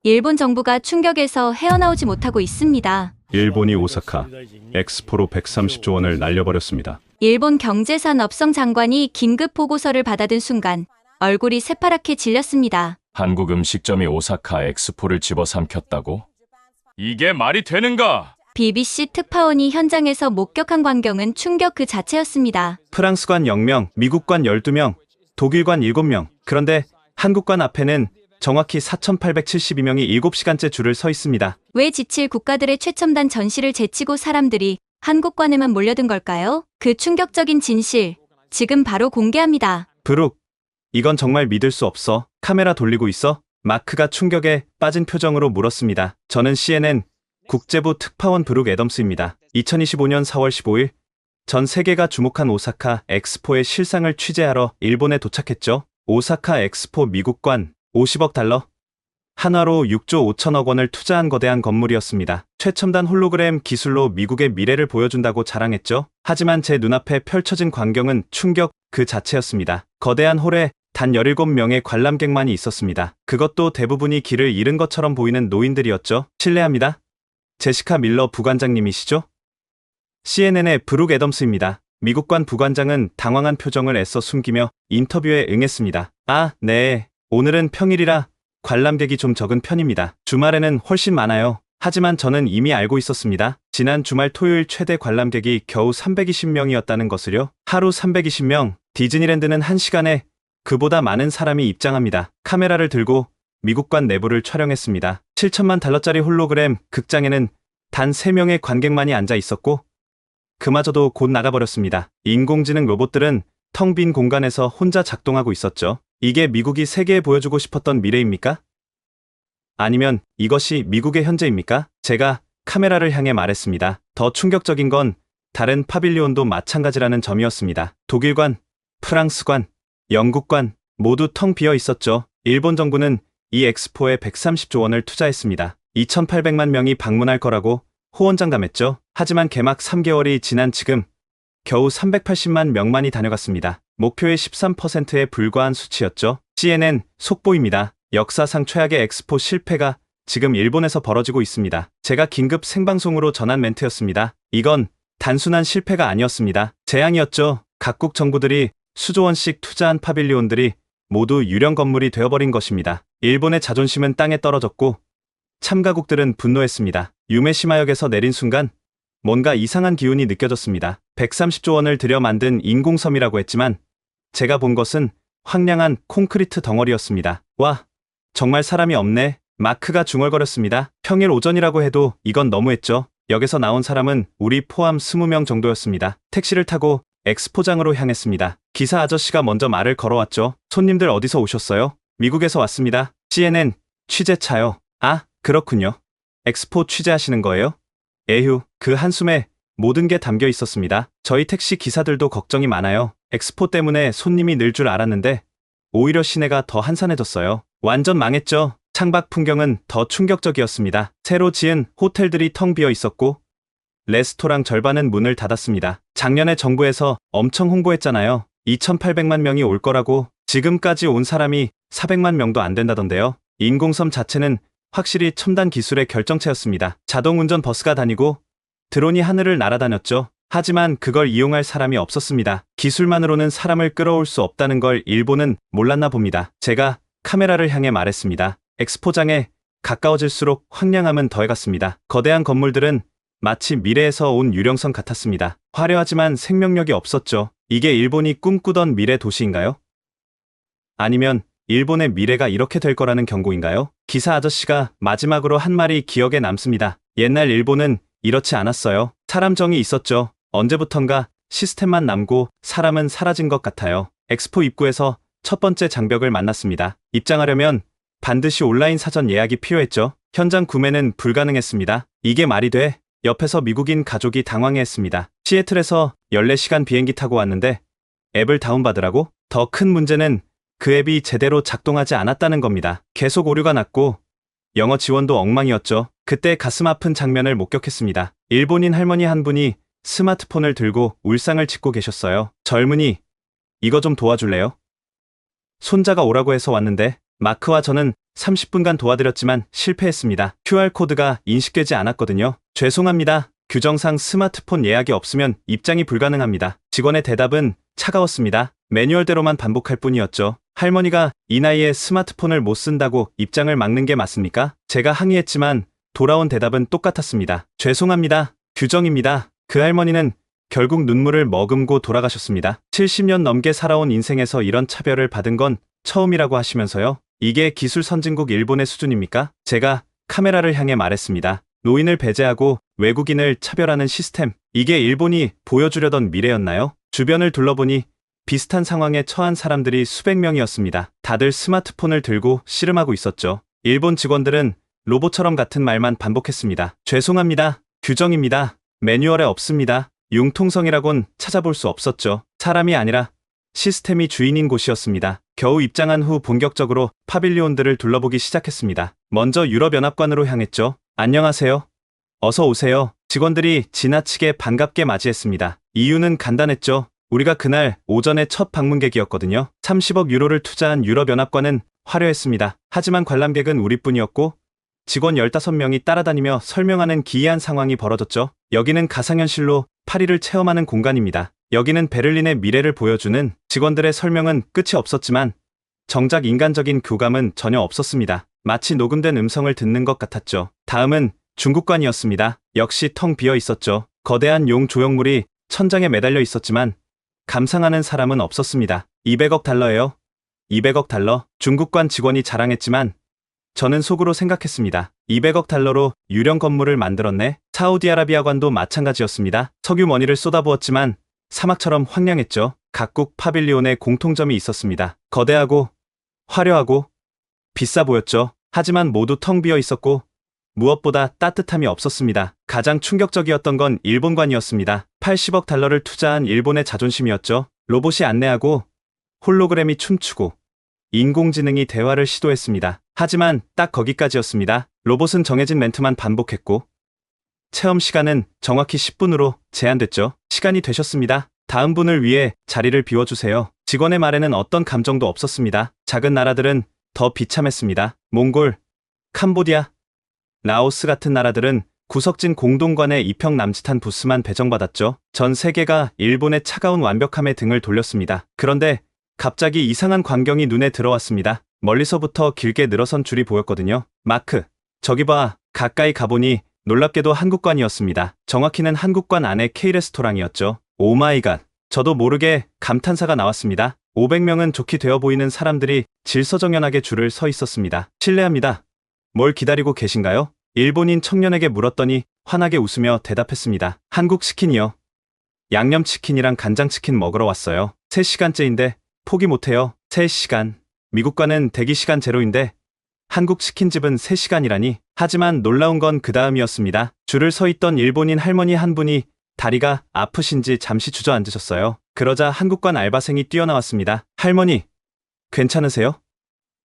일본 정부가 충격에서 헤어나오지 못하고 있습니다. 일본이 오사카 엑스포로 130조 원을 날려버렸습니다. 일본 경제산업성 장관이 긴급 보고서를 받아든 순간 얼굴이 새파랗게 질렸습니다. 한국 음식점이 오사카 엑스포를 집어삼켰다고? 이게 말이 되는가? BBC 특파원이 현장에서 목격한 광경은 충격 그 자체였습니다. 프랑스관 0명, 미국관 12명, 독일관 7명. 그런데 한국관 앞에는 정확히 4,872명이 7시간째 줄을 서 있습니다. 왜 지칠 국가들의 최첨단 전시를 제치고 사람들이 한국관에만 몰려든 걸까요? 그 충격적인 진실, 지금 바로 공개합니다. 브룩, 이건 정말 믿을 수 없어. 카메라 돌리고 있어? 마크가 충격에 빠진 표정으로 물었습니다. 저는 CNN 국제부 특파원 브룩 애덤스입니다. 2025년 4월 15일 전 세계가 주목한 오사카 엑스포의 실상을 취재하러 일본에 도착했죠. 오사카 엑스포 미국관 50억 달러, 한화로 6조 5천억 원을 투자한 거대한 건물이었습니다. 최첨단 홀로그램 기술로 미국의 미래를 보여준다고 자랑했죠. 하지만 제 눈앞에 펼쳐진 광경은 충격 그 자체였습니다. 거대한 홀에 단 17명의 관람객만이 있었습니다. 그것도 대부분이 길을 잃은 것처럼 보이는 노인들이었죠. 실례합니다. 제시카 밀러 부관장님이시죠? CNN의 브룩 애덤스입니다. 미국관 부관장은 당황한 표정을 애써 숨기며 인터뷰에 응했습니다. 아, 네. 오늘은 평일이라 관람객이 좀 적은 편입니다. 주말에는 훨씬 많아요. 하지만 저는 이미 알고 있었습니다. 지난 주말 토요일 최대 관람객이 겨우 320명이었다는 것을요. 하루 320명, 디즈니랜드는 1시간에 그보다 많은 사람이 입장합니다. 카메라를 들고 미국관 내부를 촬영했습니다. 7천만 달러짜리 홀로그램 극장에는 단 3명의 관객만이 앉아 있었고 그마저도 곧 나가버렸습니다. 인공지능 로봇들은 텅 빈 공간에서 혼자 작동하고 있었죠. 이게 미국이 세계에 보여주고 싶었던 미래입니까? 아니면 이것이 미국의 현재입니까? 제가 카메라를 향해 말했습니다. 더 충격적인 건 다른 파빌리온도 마찬가지라는 점이었습니다. 독일관, 프랑스관, 영국관 모두 텅 비어 있었죠. 일본 정부는 이 엑스포에 130조 원을 투자했습니다. 2,800만 명이 방문할 거라고 호언장담했죠. 하지만 개막 3개월이 지난 지금 겨우 380만 명만이 다녀갔습니다. 목표의 13%에 불과한 수치였죠. CNN 속보입니다. 역사상 최악의 엑스포 실패가 지금 일본에서 벌어지고 있습니다. 제가 긴급 생방송으로 전한 멘트였습니다. 이건 단순한 실패가 아니었습니다. 재앙이었죠. 각국 정부들이 수조 원씩 투자한 파빌리온들이 모두 유령 건물이 되어버린 것입니다. 일본의 자존심은 땅에 떨어졌고 참가국들은 분노했습니다. 유메시마역에서 내린 순간 뭔가 이상한 기운이 느껴졌습니다. 130조 원을 들여 만든 인공섬이라고 했지만 제가 본 것은 황량한 콘크리트 덩어리였습니다. 와, 정말 사람이 없네. 마크가 중얼거렸습니다. 평일 오전이라고 해도 이건 너무했죠. 역에서 나온 사람은 우리 포함 20명 정도였습니다. 택시를 타고 엑스포장으로 향했습니다. 기사 아저씨가 먼저 말을 걸어왔죠. 손님들 어디서 오셨어요? 미국에서 왔습니다. CNN 취재차요. 아, 그렇군요. 엑스포 취재하시는 거예요? 에휴, 그 한숨에 모든 게 담겨 있었습니다. 저희 택시 기사들도 걱정이 많아요. 엑스포 때문에 손님이 늘 줄 알았는데 오히려 시내가 더 한산해졌어요. 완전 망했죠. 창밖 풍경은 더 충격적이었습니다. 새로 지은 호텔들이 텅 비어 있었고 레스토랑 절반은 문을 닫았습니다. 작년에 정부에서 엄청 홍보했잖아요. 2,800만 명이 올 거라고. 지금까지 온 사람이 400만 명도 안 된다던데요. 인공섬 자체는 확실히 첨단 기술의 결정체였습니다. 자동운전 버스가 다니고 드론이 하늘을 날아다녔죠. 하지만 그걸 이용할 사람이 없었습니다. 기술만으로는 사람을 끌어올 수 없다는 걸 일본은 몰랐나 봅니다. 제가 카메라를 향해 말했습니다. 엑스포장에 가까워질수록 황량함은 더해갔습니다. 거대한 건물들은 마치 미래에서 온 유령선 같았습니다. 화려하지만 생명력이 없었죠. 이게 일본이 꿈꾸던 미래 도시인가요? 아니면 일본의 미래가 이렇게 될 거라는 경고인가요? 기사 아저씨가 마지막으로 한 말이 기억에 남습니다. 옛날 일본은 이렇지 않았어요. 사람 정이 있었죠. 언제부턴가 시스템만 남고 사람은 사라진 것 같아요. 엑스포 입구에서 첫 번째 장벽을 만났습니다. 입장하려면 반드시 온라인 사전 예약이 필요했죠. 현장 구매는 불가능했습니다. 이게 말이 돼? 옆에서 미국인 가족이 당황해했습니다. 시애틀에서 14시간 비행기 타고 왔는데 앱을 다운받으라고? 더 큰 문제는 그 앱이 제대로 작동하지 않았다는 겁니다. 계속 오류가 났고 영어 지원도 엉망이었죠. 그때 가슴 아픈 장면을 목격했습니다. 일본인 할머니 한 분이 스마트폰을 들고 울상을 짓고 계셨어요. 젊은이, 이거 좀 도와줄래요? 손자가 오라고 해서 왔는데 마크와 저는 30분간 도와드렸지만 실패했습니다. QR코드가 인식되지 않았거든요. 죄송합니다. 규정상 스마트폰 예약이 없으면 입장이 불가능합니다. 직원의 대답은 차가웠습니다. 매뉴얼대로만 반복할 뿐이었죠. 할머니가 이 나이에 스마트폰을 못 쓴다고 입장을 막는 게 맞습니까? 제가 항의했지만 돌아온 대답은 똑같았습니다. 죄송합니다. 규정입니다. 그 할머니는 결국 눈물을 머금고 돌아가셨습니다. 70년 넘게 살아온 인생에서 이런 차별을 받은 건 처음이라고 하시면서요. 이게 기술 선진국 일본의 수준입니까? 제가 카메라를 향해 말했습니다. 노인을 배제하고 외국인을 차별하는 시스템. 이게 일본이 보여주려던 미래였나요? 주변을 둘러보니 비슷한 상황에 처한 사람들이 수백 명이었습니다. 다들 스마트폰을 들고 씨름하고 있었죠. 일본 직원들은 로봇처럼 같은 말만 반복했습니다. 죄송합니다. 규정입니다. 매뉴얼에 없습니다. 융통성이라곤 찾아볼 수 없었죠. 사람이 아니라 시스템이 주인인 곳이었습니다. 겨우 입장한 후 본격적으로 파빌리온들을 둘러보기 시작했습니다. 먼저 유럽연합관으로 향했죠. 안녕하세요. 어서 오세요. 직원들이 지나치게 반갑게 맞이했습니다. 이유는 간단했죠. 우리가 그날 오전에 첫 방문객이었거든요. 30억 유로를 투자한 유럽연합관은 화려했습니다. 하지만 관람객은 우리뿐이었고 직원 15명이 따라다니며 설명하는 기이한 상황이 벌어졌죠. 여기는 가상현실로 파리를 체험하는 공간입니다. 여기는 베를린의 미래를 보여주는. 직원들의 설명은 끝이 없었지만 정작 인간적인 교감은 전혀 없었습니다. 마치 녹음된 음성을 듣는 것 같았죠. 다음은 중국관이었습니다. 역시 텅 비어 있었죠. 거대한 용 조형물이 천장에 매달려 있었지만 감상하는 사람은 없었습니다. 200억 달러예요. 200억 달러. 중국관 직원이 자랑했지만 저는 속으로 생각했습니다. 200억 달러로 유령 건물을 만들었네. 사우디아라비아관도 마찬가지였습니다. 석유머니를 쏟아부었지만 사막처럼 황량했죠. 각국 파빌리온에 공통점이 있었습니다. 거대하고 화려하고 비싸 보였죠. 하지만 모두 텅 비어 있었고 무엇보다 따뜻함이 없었습니다. 가장 충격적이었던 건 일본관이었습니다. 80억 달러를 투자한 일본의 자존심이었죠. 로봇이 안내하고 홀로그램이 춤추고 인공지능이 대화를 시도했습니다. 하지만 딱 거기까지였습니다. 로봇은 정해진 멘트만 반복했고 체험 시간은 정확히 10분으로 제한됐죠. 시간이 되셨습니다. 다음 분을 위해 자리를 비워주세요. 직원의 말에는 어떤 감정도 없었습니다. 작은 나라들은 더 비참했습니다. 몽골, 캄보디아, 라오스 같은 나라들은 구석진 공동관에 이평 남짓한 부스만 배정받았죠. 전 세계가 일본의 차가운 완벽함에 등을 돌렸습니다. 그런데 갑자기 이상한 광경이 눈에 들어왔습니다. 멀리서부터 길게 늘어선 줄이 보였거든요. 마크, 저기 봐. 가까이 가보니 놀랍게도 한국관이었습니다. 정확히는 한국관 안에 K레스토랑이었죠. 오마이갓. 저도 모르게 감탄사가 나왔습니다. 500명은 좋게 되어 보이는 사람들이 질서정연하게 줄을 서 있었습니다. 실례합니다. 뭘 기다리고 계신가요? 일본인 청년에게 물었더니 환하게 웃으며 대답했습니다. 한국 치킨이요. 양념치킨이랑 간장치킨 먹으러 왔어요. 3시간째인데 포기 못해요. 3시간. 미국과는 대기시간 제로인데 한국 치킨집은 3시간이라니. 하지만 놀라운 건 그 다음이었습니다. 줄을 서 있던 일본인 할머니 한 분이 다리가 아프신지 잠시 주저앉으셨어요. 그러자 한국관 알바생이 뛰어나왔습니다. 할머니, 괜찮으세요?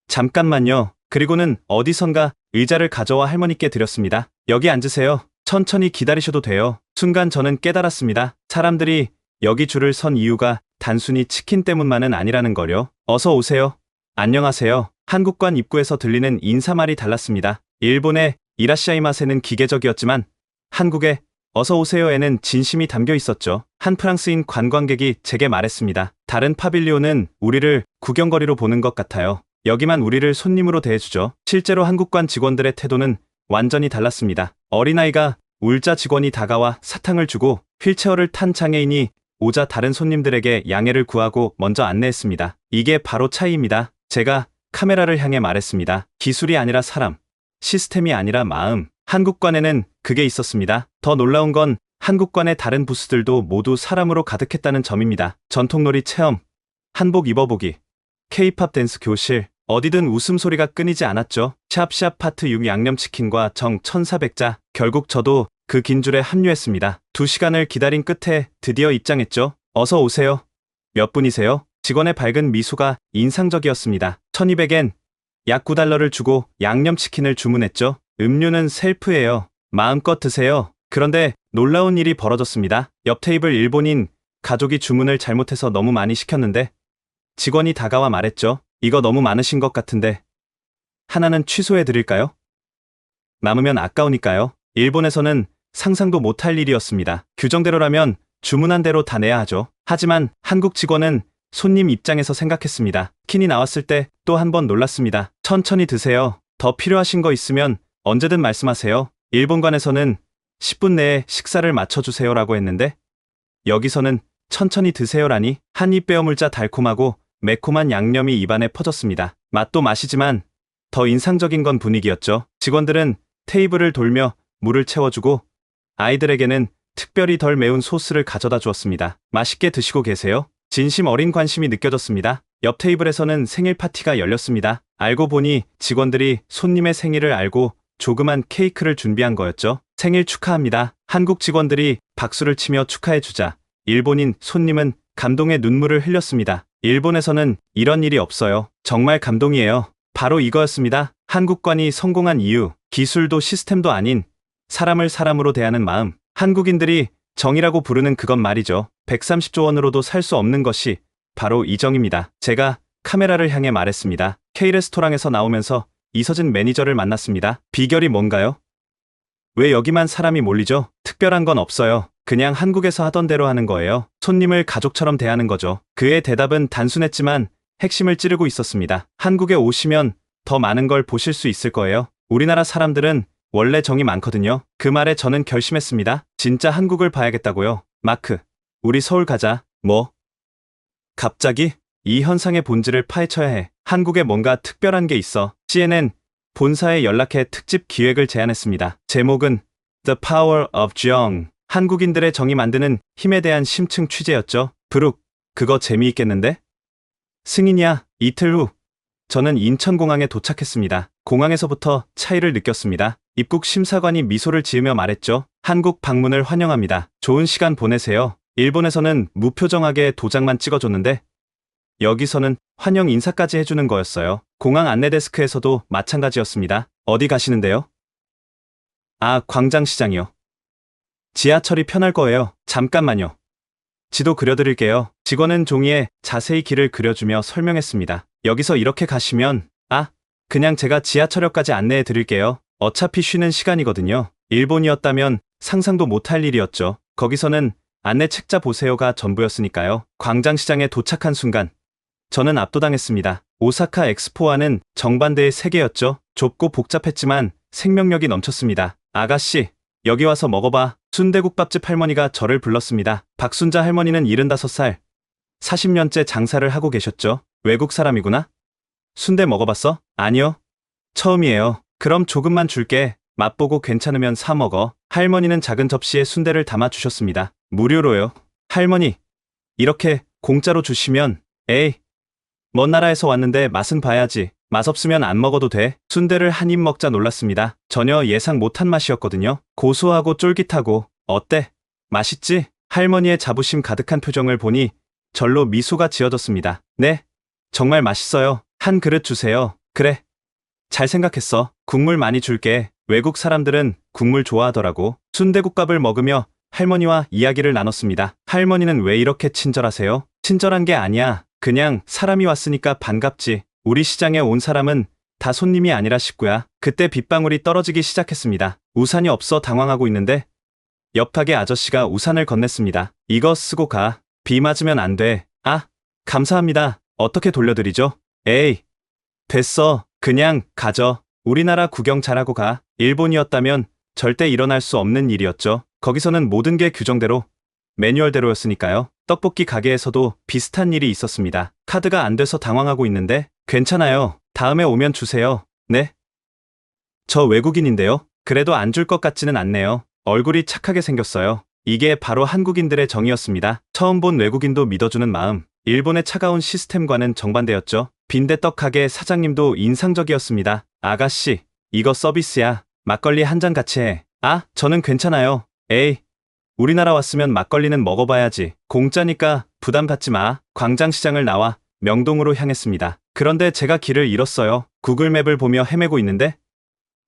잠깐만요. 그리고는 어디선가 의자를 가져와 할머니께 드렸습니다. 여기 앉으세요. 천천히 기다리셔도 돼요. 순간 저는 깨달았습니다. 사람들이 여기 줄을 선 이유가 단순히 치킨 때문만은 아니라는 거요. 어서 오세요. 안녕하세요. 한국관 입구에서 들리는 인사말이 달랐습니다. 일본의 이라시아이마세는 기계적이었지만 한국의 어서 오세요에는 진심이 담겨 있었죠. 한 프랑스인 관광객이 제게 말했습니다. 다른 파빌리온은 우리를 구경거리로 보는 것 같아요. 여기만 우리를 손님으로 대해주죠. 실제로 한국관 직원들의 태도는 완전히 달랐습니다. 어린아이가 울자 직원이 다가와 사탕을 주고 휠체어를 탄 장애인이 오자 다른 손님들에게 양해를 구하고 먼저 안내했습니다. 이게 바로 차이입니다. 제가 카메라를 향해 말했습니다. 기술이 아니라 사람, 시스템이 아니라 마음. 한국관에는 그게 있었습니다. 더 놀라운 건 한국관의 다른 부스들도 모두 사람으로 가득했다는 점입니다. 전통놀이 체험, 한복 입어보기, K-팝 댄스 교실, 어디든 웃음소리가 끊이지 않았죠. 샵샵 파트 6 양념치킨과 정 1400자. 결국 저도 그 긴 줄에 합류했습니다. 2시간을 기다린 끝에 드디어 입장했죠. 어서 오세요. 몇 분이세요? 직원의 밝은 미소가 인상적이었습니다. 1200엔, 약 9달러를 주고 양념치킨을 주문했죠. 음료는 셀프예요. 마음껏 드세요. 그런데 놀라운 일이 벌어졌습니다. 옆 테이블 일본인 가족이 주문을 잘못해서 너무 많이 시켰는데 직원이 다가와 말했죠. 이거 너무 많으신 것 같은데 하나는 취소해 드릴까요? 남으면 아까우니까요. 일본에서는 상상도 못할 일이었습니다. 규정대로라면 주문한 대로 다 내야 하죠. 하지만 한국 직원은 손님 입장에서 생각했습니다. 킨이 나왔을 때 또 한 번 놀랐습니다. 천천히 드세요. 더 필요하신 거 있으면 언제든 말씀하세요. 일본관에서는 10분 내에 식사를 맞춰주세요라고 했는데 여기서는 천천히 드세요라니 한 입 베어물자 달콤하고 매콤한 양념이 입안에 퍼졌습니다. 맛도 맛이지만 더 인상적인 건 분위기였죠. 직원들은 테이블을 돌며 물을 채워주고 아이들에게는 특별히 덜 매운 소스를 가져다 주었습니다. 맛있게 드시고 계세요. 진심 어린 관심이 느껴졌습니다. 옆 테이블에서는 생일 파티가 열렸습니다. 알고 보니 직원들이 손님의 생일을 알고 조그만 케이크를 준비한 거였죠. 생일 축하합니다. 한국 직원들이 박수를 치며 축하해주자 일본인 손님은 감동의 눈물을 흘렸습니다. 일본에서는 이런 일이 없어요. 정말 감동이에요. 바로 이거였습니다. 한국관이 성공한 이유, 기술도 시스템도 아닌 사람을 사람으로 대하는 마음. 한국인들이 정이라고 부르는 그것 말이죠. 130조 원으로도 살 수 없는 것이 바로 이 정입니다. 제가 카메라를 향해 말했습니다. K레스토랑에서 나오면서 이서진 매니저를 만났습니다. 비결이 뭔가요? 왜 여기만 사람이 몰리죠? 특별한 건 없어요. 그냥 한국에서 하던 대로 하는 거예요. 손님을 가족처럼 대하는 거죠. 그의 대답은 단순했지만 핵심을 찌르고 있었습니다. 한국에 오시면 더 많은 걸 보실 수 있을 거예요. 우리나라 사람들은 원래 정이 많거든요. 그 말에 저는 결심했습니다. 진짜 한국을 봐야겠다고요. 마크, 우리 서울 가자. 뭐? 갑자기? 이 현상의 본질을 파헤쳐야 해. 한국에 뭔가 특별한 게 있어. CNN 본사에 연락해 특집 기획을 제안했습니다. 제목은 The Power of Jong. 한국인들의 정이 만드는 힘에 대한 심층 취재였죠. 브룩, 그거 재미있겠는데? 승인이야. 이틀 후 저는 인천공항에 도착했습니다. 공항에서부터 차이를 느꼈습니다. 입국 심사관이 미소를 지으며 말했죠. 한국 방문을 환영합니다. 좋은 시간 보내세요. 일본에서는 무표정하게 도장만 찍어줬는데 여기서는 환영 인사까지 해주는 거였어요. 공항 안내데스크에서도 마찬가지였습니다. 어디 가시는데요? 아, 광장시장이요. 지하철이 편할 거예요. 잠깐만요. 지도 그려드릴게요. 직원은 종이에 자세히 길을 그려주며 설명했습니다. 여기서 이렇게 가시면, 그냥 제가 지하철역까지 안내해 드릴게요. 어차피 쉬는 시간이거든요. 일본이었다면 상상도 못할 일이었죠. 거기서는 안내 책자 보세요가 전부였으니까요. 광장시장에 도착한 순간 저는 압도당했습니다. 오사카 엑스포와는 정반대의 세계였죠. 좁고 복잡했지만 생명력이 넘쳤습니다. 아가씨, 여기 와서 먹어봐. 순대국밥집 할머니가 저를 불렀습니다. 박순자 할머니는 75살, 40년째 장사를 하고 계셨죠. 외국 사람이구나? 순대 먹어봤어? 아니요. 처음이에요. 그럼 조금만 줄게. 맛보고 괜찮으면 사 먹어. 할머니는 작은 접시에 순대를 담아 주셨습니다. 무료로요. 할머니, 이렇게 공짜로 주시면, 에이, 먼 나라에서 왔는데 맛은 봐야지. 맛없으면 안 먹어도 돼. 순대를 한 입 먹자 놀랐습니다. 전혀 예상 못한 맛이었거든요. 고소하고 쫄깃하고, 어때? 맛있지? 할머니의 자부심 가득한 표정을 보니 절로 미소가 지어졌습니다. 네, 정말 맛있어요. 한 그릇 주세요. 그래. 잘 생각했어. 국물 많이 줄게. 외국 사람들은 국물 좋아하더라고. 순대국밥을 먹으며 할머니와 이야기를 나눴습니다. 할머니는 왜 이렇게 친절하세요? 친절한 게 아니야. 그냥 사람이 왔으니까 반갑지. 우리 시장에 온 사람은 다 손님이 아니라 식구야. 그때 빗방울이 떨어지기 시작했습니다. 우산이 없어 당황하고 있는데 옆 가게 아저씨가 우산을 건넸습니다. 이거 쓰고 가. 비 맞으면 안 돼. 감사합니다. 어떻게 돌려드리죠? 에이, 됐어. 그냥 가져. 우리나라 구경 잘하고 가. 일본이었다면 절대 일어날 수 없는 일이었죠. 거기서는 모든 게 규정대로, 매뉴얼대로였으니까요. 떡볶이 가게에서도 비슷한 일이 있었습니다. 카드가 안 돼서 당황하고 있는데 괜찮아요. 다음에 오면 주세요. 네? 저 외국인인데요. 그래도 안 줄 것 같지는 않네요. 얼굴이 착하게 생겼어요. 이게 바로 한국인들의 정이었습니다. 처음 본 외국인도 믿어주는 마음. 일본의 차가운 시스템과는 정반대였죠. 빈대떡 가게 사장님도 인상적이었습니다. 아가씨, 이거 서비스야. 막걸리 한 잔 같이 해. 저는 괜찮아요. 에이, 우리나라 왔으면 막걸리는 먹어봐야지. 공짜니까 부담 갖지 마. 광장시장을 나와 명동으로 향했습니다. 그런데 제가 길을 잃었어요. 구글맵을 보며 헤매고 있는데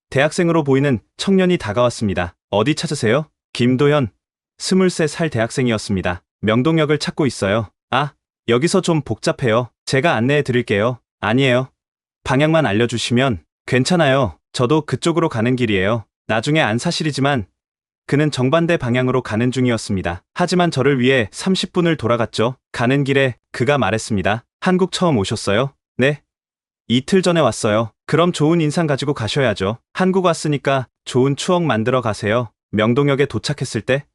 대학생으로 보이는 청년이 다가왔습니다. 어디 찾으세요? 김도현, 23살 대학생이었습니다. 명동역을 찾고 있어요. 여기서 좀 복잡해요. 제가 안내해 드릴게요. 아니에요. 방향만 알려주시면 괜찮아요. 저도 그쪽으로 가는 길이에요. 나중에 안 사실이지만 그는 정반대 방향으로 가는 중이었습니다. 하지만 저를 위해 30분을 돌아갔죠. 가는 길에 그가 말했습니다. 한국 처음 오셨어요? 네. 이틀 전에 왔어요. 그럼 좋은 인상 가지고 가셔야죠. 한국 왔으니까 좋은 추억 만들어 가세요. 명동역에 도착했을 때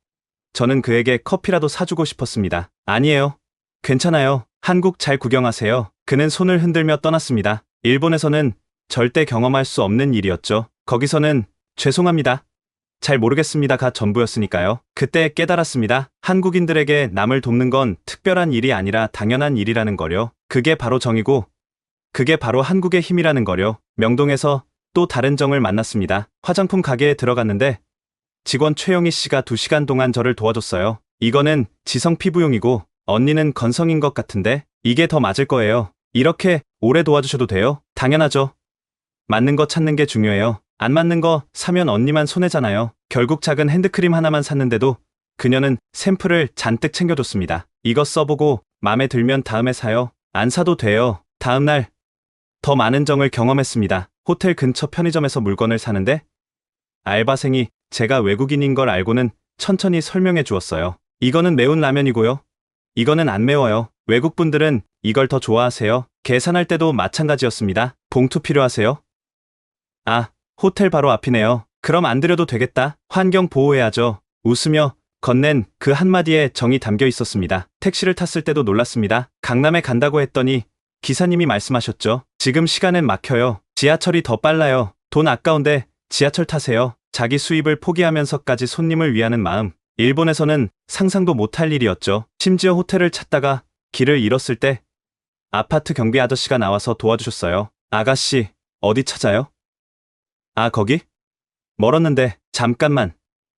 저는 그에게 커피라도 사주고 싶었습니다. 아니에요. 괜찮아요. 한국 잘 구경하세요. 그는 손을 흔들며 떠났습니다. 일본에서는 절대 경험할 수 없는 일이었죠. 거기서는 죄송합니다. 잘 모르겠습니다가 전부였으니까요. 그때 깨달았습니다. 한국인들에게 남을 돕는 건 특별한 일이 아니라 당연한 일이라는 거요. 그게 바로 정이고 그게 바로 한국의 힘이라는 거요. 명동에서 또 다른 정을 만났습니다. 화장품 가게에 들어갔는데 직원 최영희 씨가 2시간 동안 저를 도와줬어요. 이거는 지성 피부용이고 언니는 건성인 것 같은데 이게 더 맞을 거예요. 이렇게 오래 도와주셔도 돼요? 당연하죠. 맞는 거 찾는 게 중요해요. 안 맞는 거 사면 언니만 손해잖아요. 결국 작은 핸드크림 하나만 샀는데도 그녀는 샘플을 잔뜩 챙겨줬습니다. 이거 써보고 맘에 들면 다음에 사요. 안 사도 돼요. 다음날 더 많은 정을 경험했습니다. 호텔 근처 편의점에서 물건을 사는데 알바생이 제가 외국인인 걸 알고는 천천히 설명해 주었어요. 이거는 매운 라면이고요. 이거는 안 매워요. 외국분들은 이걸 더 좋아하세요. 계산할 때도 마찬가지였습니다. 봉투 필요하세요? 아, 호텔 바로 앞이네요. 그럼 안 드려도 되겠다. 환경 보호해야죠. 웃으며 건넨 그 한마디에 정이 담겨 있었습니다. 택시를 탔을 때도 놀랐습니다. 강남에 간다고 했더니 기사님이 말씀하셨죠. 지금 시간엔 막혀요. 지하철이 더 빨라요. 돈 아까운데 지하철 타세요. 자기 수입을 포기하면서까지 손님을 위하는 마음. 일본에서는 상상도 못할 일이었죠. 심지어 호텔을 찾다가 길을 잃었을 때 아파트 경비 아저씨가 나와서 도와주셨어요. 아가씨, 어디 찾아요? 아, 거기? 멀었는데 잠깐만.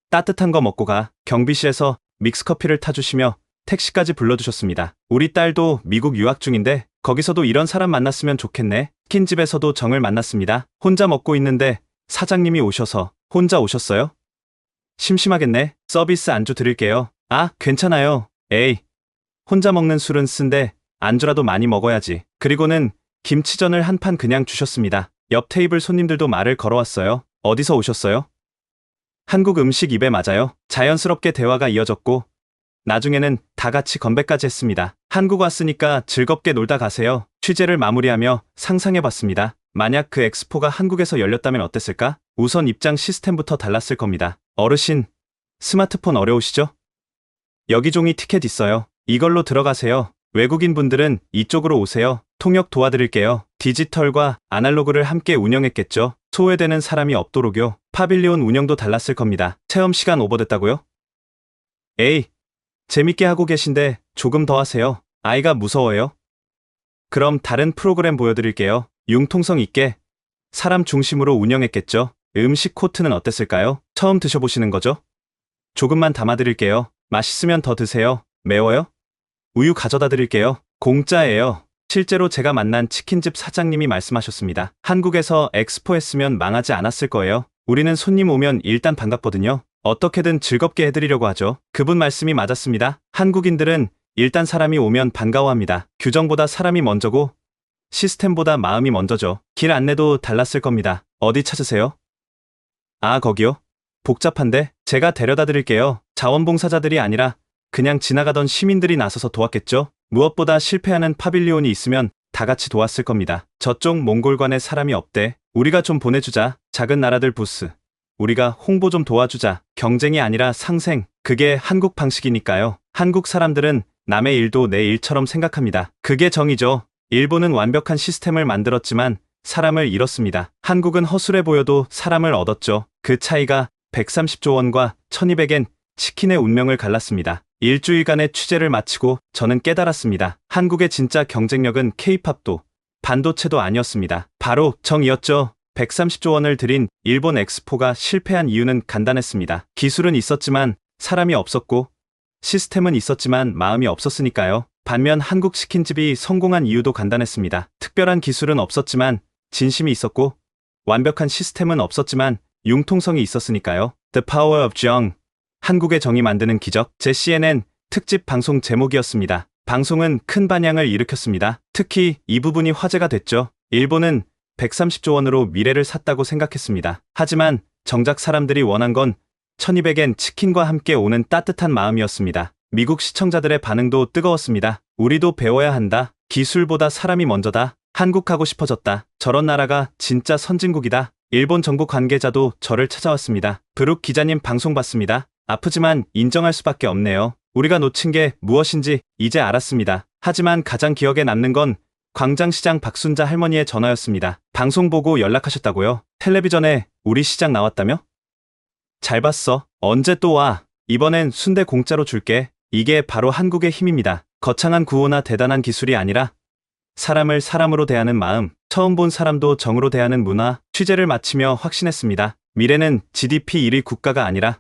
따뜻한 거 먹고 가. 경비실에서 믹스커피를 타주시며 택시까지 불러주셨습니다. 우리 딸도 미국 유학 중인데 거기서도 이런 사람 만났으면 좋겠네. 치킨집에서도 정을 만났습니다. 혼자 먹고 있는데 사장님이 오셔서 혼자 오셨어요? 심심하겠네. 서비스 안주 드릴게요. 아, 괜찮아요. 에이, 혼자 먹는 술은 쓴데 안주라도 많이 먹어야지. 그리고는 김치전을 한 판 그냥 주셨습니다. 옆 테이블 손님들도 말을 걸어왔어요. 어디서 오셨어요? 한국 음식 입에 맞아요. 자연스럽게 대화가 이어졌고 나중에는 다 같이 건배까지 했습니다. 한국 왔으니까 즐겁게 놀다 가세요. 취재를 마무리하며 상상해봤습니다. 만약 그 엑스포가 한국에서 열렸다면 어땠을까? 우선 입장 시스템부터 달랐을 겁니다. 어르신, 스마트폰 어려우시죠? 여기 종이 티켓 있어요. 이걸로 들어가세요. 외국인 분들은 이쪽으로 오세요. 통역 도와드릴게요. 디지털과 아날로그를 함께 운영했겠죠. 소외되는 사람이 없도록요. 파빌리온 운영도 달랐을 겁니다. 체험 시간 오버됐다고요? 에이, 재밌게 하고 계신데 조금 더 하세요. 아이가 무서워요. 그럼 다른 프로그램 보여드릴게요. 융통성 있게 사람 중심으로 운영했겠죠. 음식 코트는 어땠을까요? 처음 드셔보시는 거죠? 조금만 담아드릴게요. 맛있으면 더 드세요. 매워요? 우유 가져다 드릴게요. 공짜예요. 실제로 제가 만난 치킨집 사장님이 말씀하셨습니다. 한국에서 엑스포 했으면 망하지 않았을 거예요. 우리는 손님 오면 일단 반갑거든요. 어떻게든 즐겁게 해드리려고 하죠. 그분 말씀이 맞았습니다. 한국인들은 일단 사람이 오면 반가워합니다. 규정보다 사람이 먼저고 시스템보다 마음이 먼저죠. 길 안내도 달랐을 겁니다. 어디 찾으세요? 아, 거기요? 복잡한데 제가 데려다 드릴게요. 자원봉사자들이 아니라 그냥 지나가던 시민들이 나서서 도왔겠죠? 무엇보다 실패하는 파빌리온이 있으면 다 같이 도왔을 겁니다. 저쪽 몽골관에 사람이 없대. 우리가 좀 보내주자. 작은 나라들 부스. 우리가 홍보 좀 도와주자. 경쟁이 아니라 상생. 그게 한국 방식이니까요. 한국 사람들은 남의 일도 내 일처럼 생각합니다. 그게 정이죠. 일본은 완벽한 시스템을 만들었지만 사람을 잃었습니다. 한국은 허술해 보여도 사람을 얻었죠. 그 차이가 130조 원과 1200엔 치킨의 운명을 갈랐습니다. 일주일간의 취재를 마치고 저는 깨달았습니다. 한국의 진짜 경쟁력은 K-팝도 반도체도 아니었습니다. 바로 정이었죠. 130조 원을 들인 일본 엑스포가 실패한 이유는 간단했습니다. 기술은 있었지만 사람이 없었고 시스템은 있었지만 마음이 없었으니까요. 반면 한국 치킨집이 성공한 이유도 간단했습니다. 특별한 기술은 없었지만 진심이 있었고 완벽한 시스템은 없었지만 융통성이 있었으니까요. The Power of Jung. 한국의 정이 만드는 기적. 제 CNN 특집 방송 제목이었습니다. 방송은 큰 반향을 일으켰습니다. 특히 이 부분이 화제가 됐죠. 일본은 130조 원으로 미래를 샀다고 생각했습니다. 하지만 정작 사람들이 원한 건 1200엔 치킨과 함께 오는 따뜻한 마음이었습니다. 미국 시청자들의 반응도 뜨거웠습니다. 우리도 배워야 한다. 기술보다 사람이 먼저다. 한국 가고 싶어졌다. 저런 나라가 진짜 선진국이다. 일본 전국 관계자도 저를 찾아왔습니다. 브룩 기자님 방송 봤습니다. 아프지만 인정할 수밖에 없네요. 우리가 놓친 게 무엇인지 이제 알았습니다. 하지만 가장 기억에 남는 건 광장시장 박순자 할머니의 전화였습니다. 방송 보고 연락하셨다고요? 텔레비전에 우리 시장 나왔다며? 잘 봤어. 언제 또 와? 이번엔 순대 공짜로 줄게. 이게 바로 한국의 힘입니다. 거창한 구호나 대단한 기술이 아니라 사람을 사람으로 대하는 마음, 처음 본 사람도 정으로 대하는 문화, 취재를 마치며 확신했습니다. 미래는 GDP 1위 국가가 아니라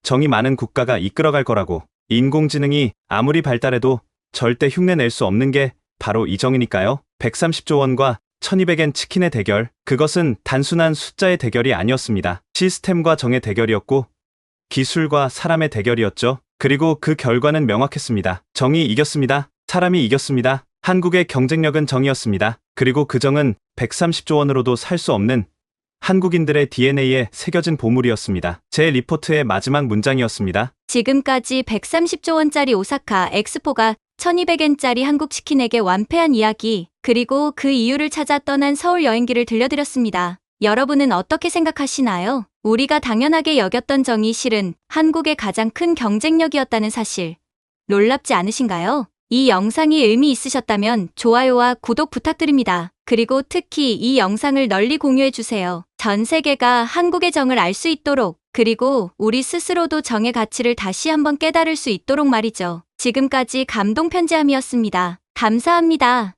정이 많은 국가가 이끌어갈 거라고. 인공지능이 아무리 발달해도 절대 흉내낼 수 없는 게 바로 이 정이니까요. 130조 원과 1200엔 치킨의 대결, 그것은 단순한 숫자의 대결이 아니었습니다. 시스템과 정의 대결이었고 기술과 사람의 대결이었죠. 그리고 그 결과는 명확했습니다. 정이 이겼습니다. 사람이 이겼습니다. 한국의 경쟁력은 정이었습니다. 그리고 그 정은 130조 원으로도 살 수 없는 한국인들의 DNA에 새겨진 보물이었습니다. 제 리포트의 마지막 문장이었습니다. 지금까지 130조 원짜리 오사카 엑스포가 1200엔짜리 한국 치킨에게 완패한 이야기, 그리고 그 이유를 찾아 떠난 서울 여행기를 들려드렸습니다. 여러분은 어떻게 생각하시나요? 우리가 당연하게 여겼던 정이 실은 한국의 가장 큰 경쟁력이었다는 사실. 놀랍지 않으신가요? 이 영상이 의미 있으셨다면 좋아요와 구독 부탁드립니다. 그리고 특히 이 영상을 널리 공유해주세요. 전 세계가 한국의 정을 알 수 있도록, 그리고 우리 스스로도 정의 가치를 다시 한번 깨달을 수 있도록 말이죠. 지금까지 감동편지함이었습니다. 감사합니다.